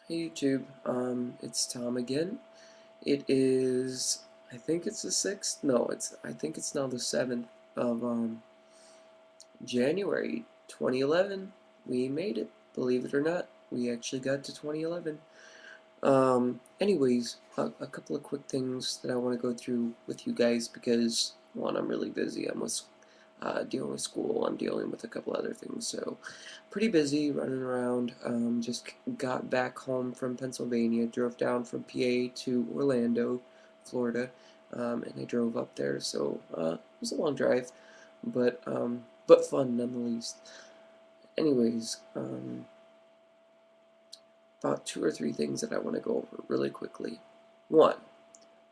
Hey YouTube, it's Tom again. It is, I think it's the 6th? No, I think it's now the 7th of January 2011. We made it, believe it or not. We actually got to 2011. Anyways, a couple of quick things that I want to go through with you guys because, one, I'm really busy. I'm dealing with school. I'm dealing with a couple other things, so pretty busy running around. Just got back home from Pennsylvania, drove down from PA to Orlando, Florida, and I drove up there. So it was a long drive, but fun nonetheless. Anyways, about two or three things that I want to go over really quickly. One,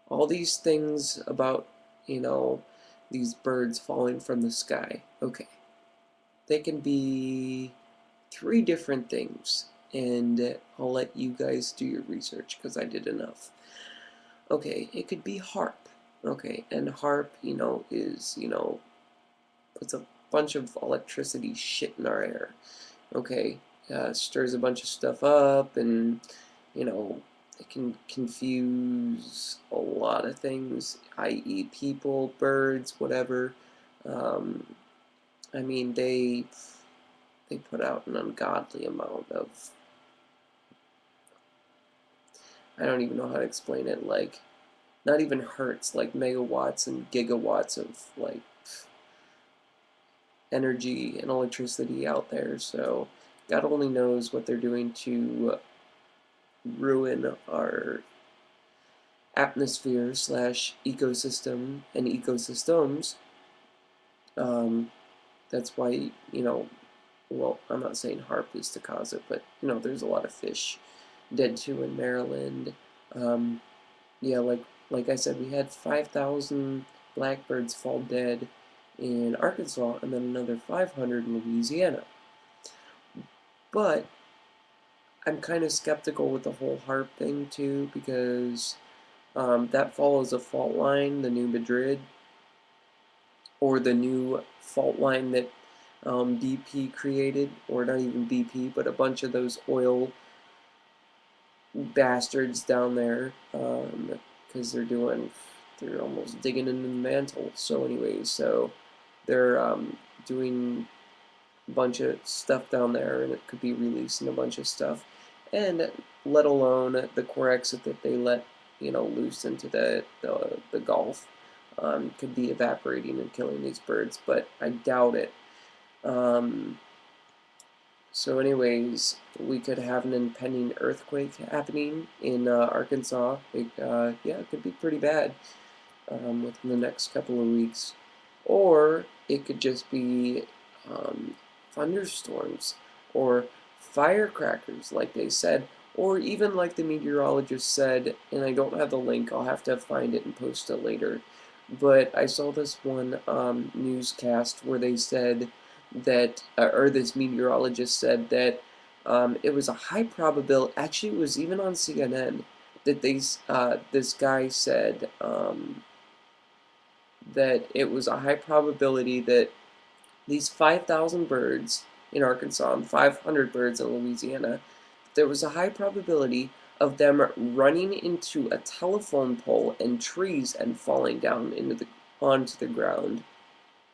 all these things about, you know, these birds falling from the sky. Okay, they can be three different things, and I'll let you guys do your research because I did enough. Okay, it could be harp. Okay, and harp, puts a bunch of electricity shit in our air. Okay, stirs a bunch of stuff up, and you know, it can confuse a lot of things, i.e., people, birds, whatever. Um, I mean, they put out an ungodly amount of, I don't even know how to explain it, like not even hertz, like megawatts and gigawatts of like energy and electricity out there. So God only knows what they're doing to ruin our atmosphere slash ecosystem and ecosystems. Um, that's why, well, I'm not saying harp is to cause it, but there's a lot of fish dead too in Maryland. Um, yeah, like I said, we had 5,000 blackbirds fall dead in Arkansas, and then another 500 in Louisiana. But I'm kind of skeptical with the whole harp thing too, because that follows a fault line, the new Madrid, or the new fault line that BP created, or not even BP, but a bunch of those oil bastards down there, because they're almost digging into the mantle. So anyways, so they're doing a bunch of stuff down there, and it could be releasing a bunch of stuff, and let alone the core exit that they let loose into the Gulf, could be evaporating and killing these birds, but I doubt it. Um, so anyways, we could have an impending earthquake happening in Arkansas. Yeah, it could be pretty bad within the next couple of weeks. Or it could just be um, thunderstorms or firecrackers, like they said, or even like the meteorologist said, and I don't have the link, I'll have to find it and post it later. But I saw this one newscast where they said that, or this meteorologist said that it was a high probability, actually, it was even on CNN, that this guy said that it was a high probability that these 5,000 birds in Arkansas and 500 birds in Louisiana, there was a high probability of them running into a telephone pole and trees and falling down onto the ground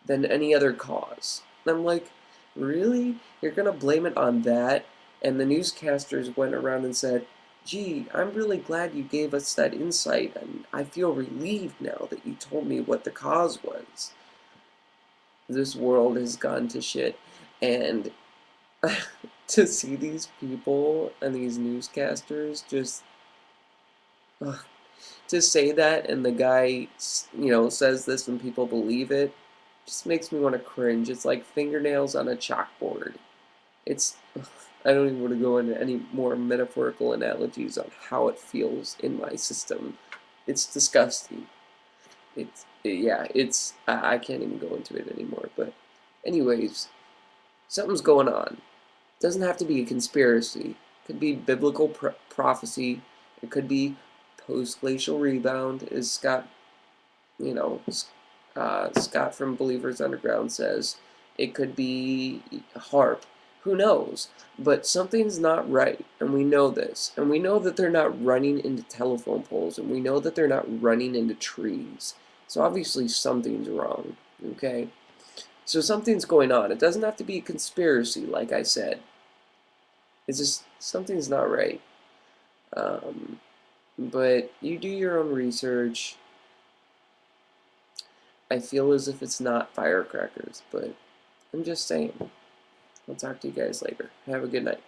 than any other cause. And I'm like, really? You're gonna blame it on that? And the newscasters went around and said, gee, I'm really glad you gave us that insight, and I feel relieved now that you told me what the cause was. This world has gone to shit, and to see these people and these newscasters just ugh, to say that, and the guy says this and people believe it, just makes me want to cringe. It's like fingernails on a chalkboard. It's I don't even want to go into any more metaphorical analogies on how it feels in my system. It's disgusting. I can't even go into it anymore. But anyways, something's going on. It doesn't have to be a conspiracy. It could be biblical prophecy. It could be post-glacial rebound, as you know, Scott from Believers Underground says. It could be HARP. Who knows? But something's not right, and we know this. And we know that they're not running into telephone poles, and we know that they're not running into trees. So obviously something's wrong, okay? So something's going on. It doesn't have to be a conspiracy, like I said. It's just something's not right. Um, but you do your own research. I feel as if it's not firecrackers, but I'm just saying. I'll talk to you guys later. Have a good night.